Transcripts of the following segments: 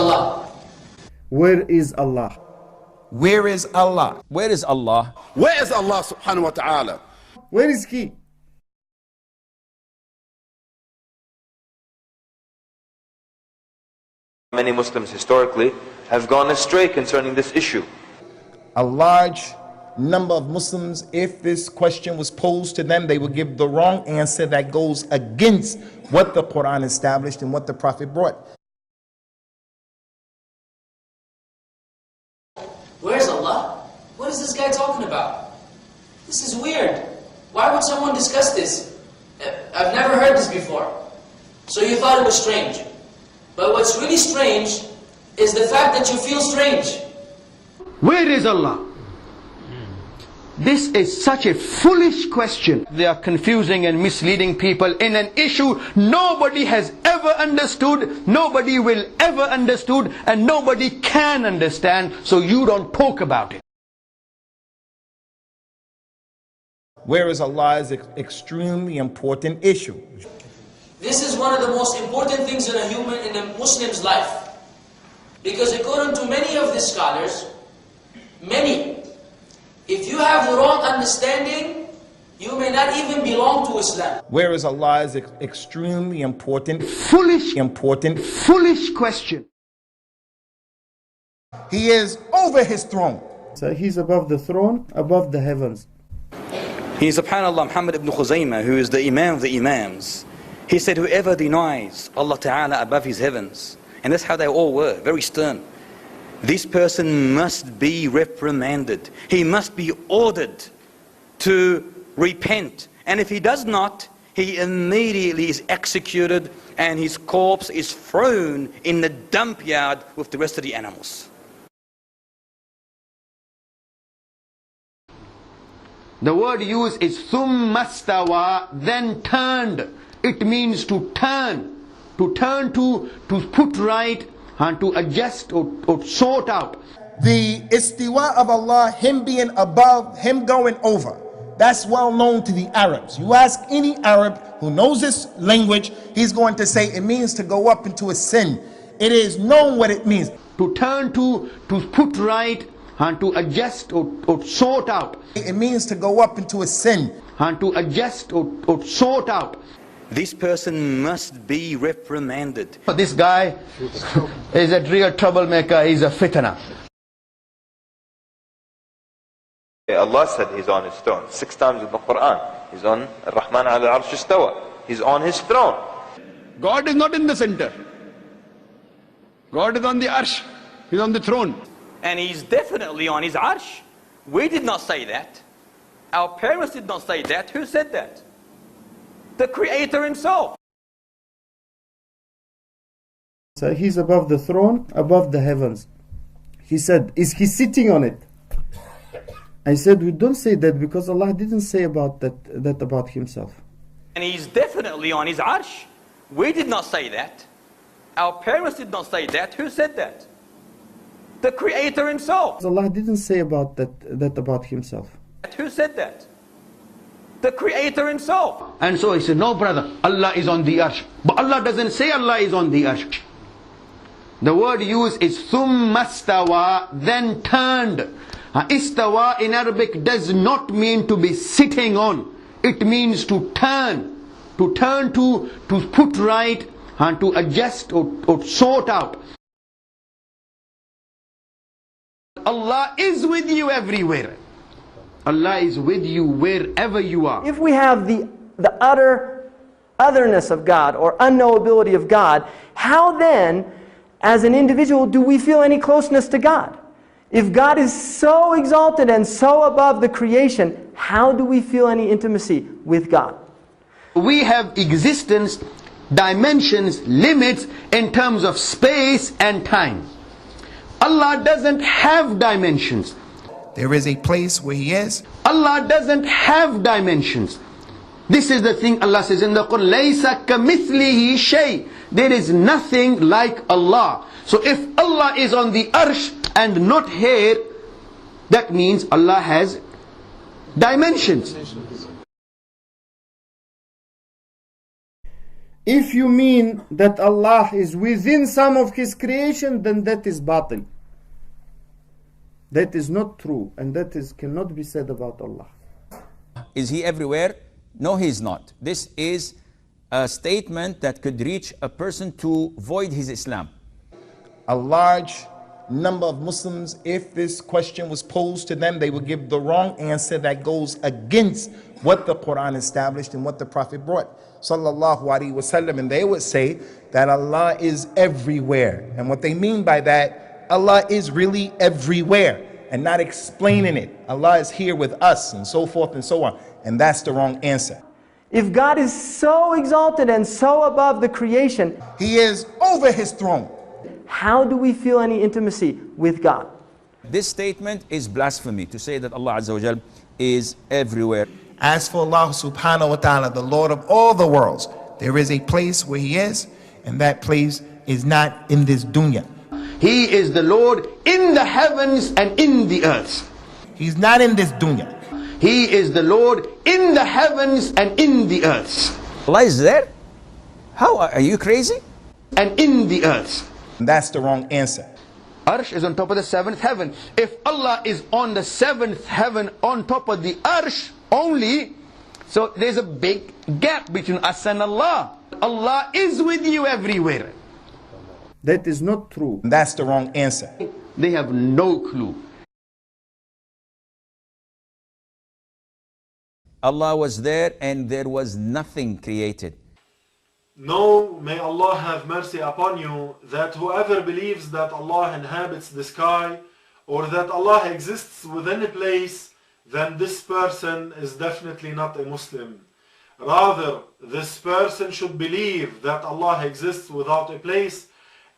Allah? Where is Allah? Where is Allah? Where is Allah? Where is Allah subhanahu wa ta'ala? Where is He? Many Muslims historically have gone astray concerning this issue. A large number of Muslims, if this question was posed to them, they would give the wrong answer that goes against what the Quran established and what the Prophet brought. Where's Allah? What is this guy talking about? This is weird. Why would someone discuss this? I've never heard this before. So you thought it was strange. But what's really strange is the fact that you feel strange. Where is Allah? This is such a foolish question. They are confusing and misleading people in an issue nobody has ever understood, nobody will ever understood, and nobody can understand, so you don't talk about it. Where is Allah is an extremely important issue. This is one of the most important things in a Muslim's life. Because according to many of the scholars, if you have the wrong understanding, you may not even belong to Islam. Where is Allah is an extremely important, Foolish question. He is over his throne. So He's above the throne, above the heavens. He is, subhanAllah, Muhammad ibn Khuzaymah, who is the Imam of the Imams. He said, whoever denies Allah Ta'ala above his heavens, and that's how they all were, very stern, this person must be reprimanded. He must be ordered to repent. And if he does not, he immediately is executed and his corpse is thrown in the dump yard with the rest of the animals. The word used is thumma stawa, then turned. It means to turn. To put right, and to adjust or sort out. The istiwa of Allah, Him being above, Him going over. That's well known to the Arabs. You ask any Arab who knows this language, he's going to say it means to go up into a sin. It is known what it means. To turn to put right, and to adjust or sort out. It means to go up into a sin. And to adjust or sort out. This person must be reprimanded. This guy is a real troublemaker, he's a fitna. Allah said He's on His throne. 6 times in the Quran. He's on Ar-Rahman al-Arsh istawa. He's on His throne. God is not in the center. God is on the arsh. He's on the throne. And He's definitely on His arsh. We did not say that. Our parents did not say that. Who said that? The Creator Himself. So He's above the throne, above the heavens. He said, is He sitting on it? I said, we don't say that because Allah didn't say about that about Himself. And He's definitely on His arsh. We did not say that. Our parents did not say that. Who said that? The Creator Himself. Allah didn't say about that about Himself. Who said that? The Creator Himself. And so he said, no brother, Allah is on the arsh. But Allah doesn't say Allah is on the arsh. The word used is thumma stawa, then turned. Istawa in Arabic does not mean to be sitting on. It means to turn. To put right, and to adjust or sort out. Allah is with you everywhere. Allah is with you wherever you are. If we have the utter otherness of God or unknowability of God, how then, as an individual, do we feel any closeness to God? If God is so exalted and so above the creation, how do we feel any intimacy with God? We have existence, dimensions, limits in terms of space and time. Allah doesn't have dimensions. There is a place where He is. Allah doesn't have dimensions. This is the thing Allah says in the Quran, لَيْسَ كَمِثْلِهِ شَيْءٍ. There is nothing like Allah. So if Allah is on the arsh and not here, that means Allah has dimensions. If you mean that Allah is within some of His creation, then that is batil. That is not true, and that cannot be said about Allah. Is He everywhere? No, He is not. This is a statement that could reach a person to void his Islam. A large number of Muslims, if this question was posed to them, they would give the wrong answer that goes against what the Quran established and what the Prophet brought, sallallahu alaihi wasallam, and they would say that Allah is everywhere. And what they mean by that, Allah is really everywhere, and not explaining it. Allah is here with us, and so forth and so on. And that's the wrong answer. If God is so exalted and so above the creation, He is over His throne. how do we feel any intimacy with God? This statement is blasphemy, to say that Allah Azza wa Jal is everywhere. As for Allah subhanahu wa ta'ala, the Lord of all the worlds, there is a place where He is, and that place is not in this dunya. He is the Lord in the heavens and in the earth. He's not in this dunya. He is the Lord in the heavens and in the earth. Allah is there? How? Are you crazy? And in the earth. That's the wrong answer. Arsh is on top of the seventh heaven. If Allah is on the seventh heaven on top of the Arsh only, so there's a big gap between us and Allah. Allah is with you everywhere. That is not true. That's the wrong answer. They have no clue. Allah was there and there was nothing created. No, may Allah have mercy upon you, that whoever believes that Allah inhabits the sky or that Allah exists within a place, then this person is definitely not a Muslim. Rather, this person should believe that Allah exists without a place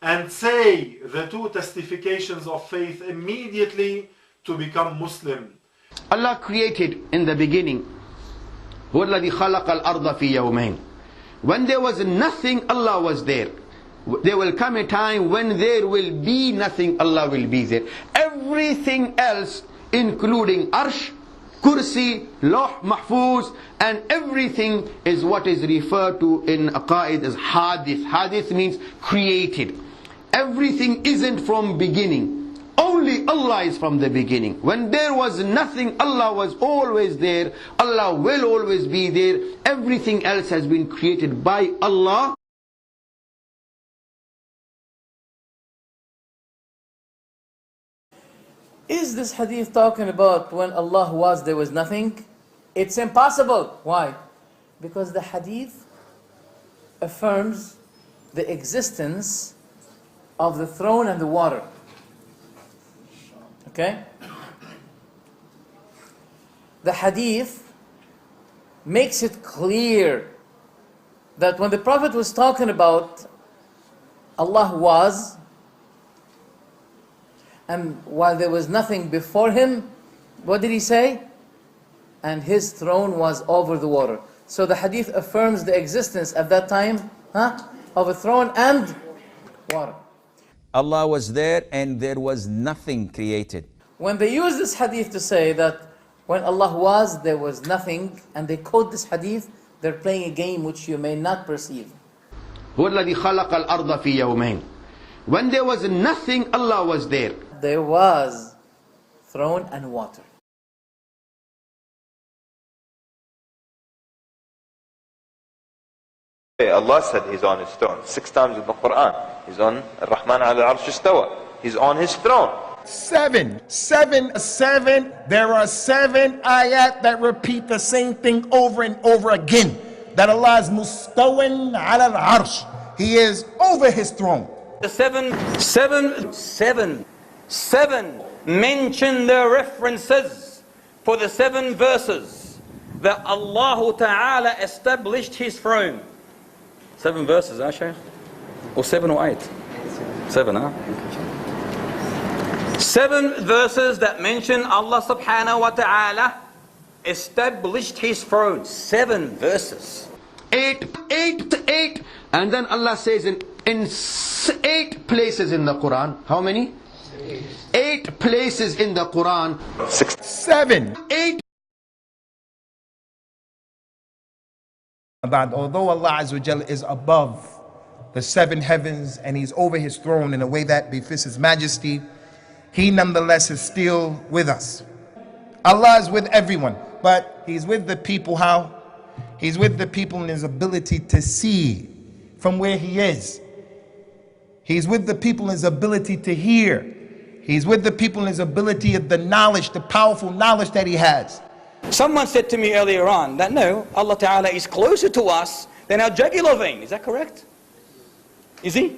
and say the two testifications of faith immediately to become Muslim. Allah created in the beginning. هو الذي خلق الأرض في يومين. When there was nothing, Allah was there. There will come a time when there will be nothing, Allah will be there. Everything else, including Arsh, Kursi, Lawh Mahfuz, and everything is what is referred to in Aqaid as Hadith. Hadith means created. Everything isn't from beginning. Only Allah is from the beginning. When there was nothing, Allah was always there. Allah will always be there. Everything else has been created by Allah. Is this hadith talking about when Allah was, there was nothing? It's impossible. Why? Because the hadith affirms the existence of the throne and the water. Okay? The hadith makes it clear that when the Prophet was talking about Allah was, and while there was nothing before him, what did he say? And his throne was over the water. So the hadith affirms the existence at that time of a throne and water. Allah was there and there was nothing created. When they use this hadith to say that when Allah was, there was nothing, and they quote this hadith, they're playing a game which you may not perceive. هو الذي خلق الأرض في يومين. When there was nothing, Allah was there. There was throne and water. Allah said He's on His throne. 6 times in the Quran. He's on Ar-Rahman al-Arsh istawa. He's on His throne. 7. There are 7 ayat that repeat the same thing over and over again. That Allah is mustawan ala al-arsh. He is over His throne. The seven mention the references for the 7 verses that Allah Ta'ala established His throne. 7 verses, Shaykh? Or 7 or 8? 7, huh? 7 verses that mention Allah Subhanahu wa Ta'ala established His throne. 7 verses. 8, and then Allah says in 8 places in the Quran. How many? 8 places in the Quran. 7. 8 About although Allah Azza wa Jalla is above the seven heavens and He's over His throne in a way that befits His majesty, He nonetheless is still with us. Allah is with everyone, but He's with the people how? He's with the people in His ability to see from where He is. He's with the people in His ability to hear. He's with the people in His ability of the knowledge, the powerful knowledge that He has. Someone said to me earlier on that no, Allah Ta'ala is closer to us than our jugular vein. Is that correct? Is He?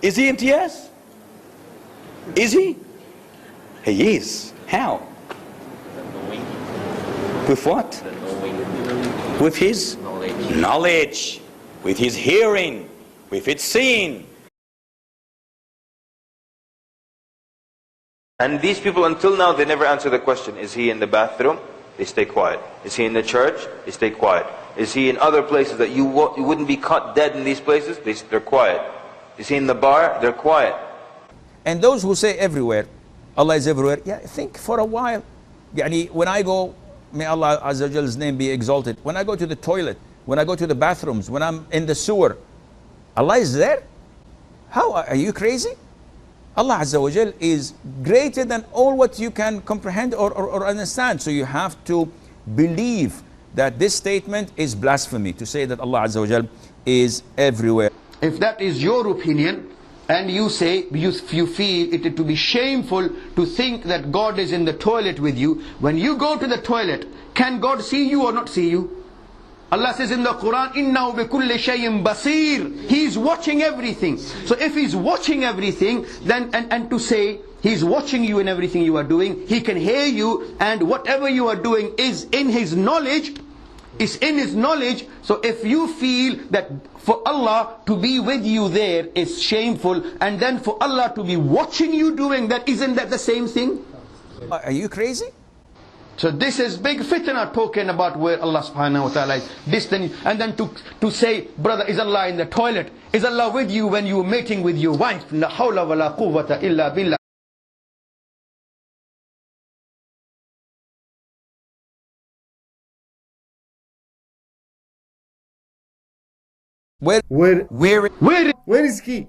Is He MTS? Is He? He is. How? With what? With His knowledge, with His hearing, with His seeing. And these people, until now, they never answer the question, is He in the bathroom? They stay quiet. Is He in the church? They stay quiet. Is He in other places that you wouldn't be caught dead in these places? They're quiet. Is He in the bar? They're quiet. And those who say everywhere, Allah is everywhere, yeah, think for a while. Yani, when I go, may Allah Azza wa Jall's name be exalted, when I go to the toilet, when I go to the bathrooms, when I'm in the sewer, Allah is there? How? Are you crazy? Allah Azza wa Jal is greater than all what you can comprehend or understand. So you have to believe that this statement is blasphemy, to say that Allah Azza wa Jal is everywhere. If that is your opinion, and you say, you feel it to be shameful to think that God is in the toilet with you, when you go to the toilet, can God see you or not see you? Allah says in the Quran, إِنَّهُ بِكُلِّ شَيْءٍ بَصِيرٍ. He's watching everything. So if He's watching everything, then and to say He's watching you in everything you are doing, He can hear you, and whatever you are doing is in His knowledge, is in His knowledge. So if you feel that for Allah to be with you there is shameful, and then for Allah to be watching you doing that, isn't that the same thing? Are you crazy? So this is big fitna talking about where Allah subhanahu wa ta'ala is distant. And then to say, brother, is Allah in the toilet? Is Allah with you when you are mating with your wife? La hawla wa la quwwata illa billah. Where is He?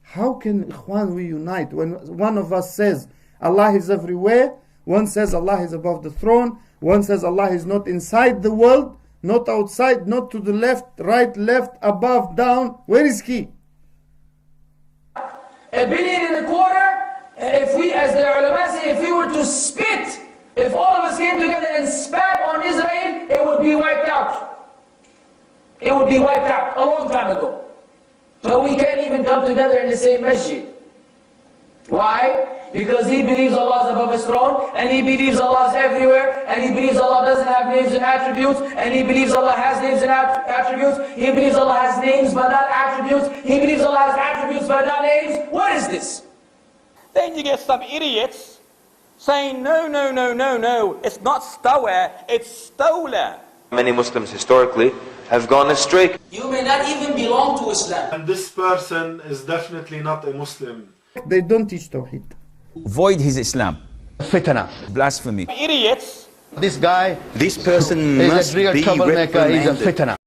How can Ikhwan we unite when one of us says Allah is everywhere, one says Allah is above the throne, one says Allah is not inside the world, not outside, not to the left, right, left, above, down. Where is He? $1.25 billion, if we, as the ulama say, if we were to spit, if all of us came together and spat on Israel, it would be wiped out. It would be wiped out a long time ago. But we can't even come together in the same masjid. Why? Because he believes Allah is above His throne, and he believes Allah is everywhere, and he believes Allah doesn't have names and attributes, and he believes Allah has names and attributes. He believes Allah has names but not attributes. He believes Allah has attributes but not names. What is this? Then you get some idiots saying, no, no, no, no, no, it's not stawa, it's stawla. Many Muslims historically have gone astray. You may not even belong to Islam. And this person is definitely not a Muslim. They don't teach Tawheed. Void his Islam. Fitna. Blasphemy. Idiots. This guy, this person is must a real be troublemaker, he's a reprimanded. fitna.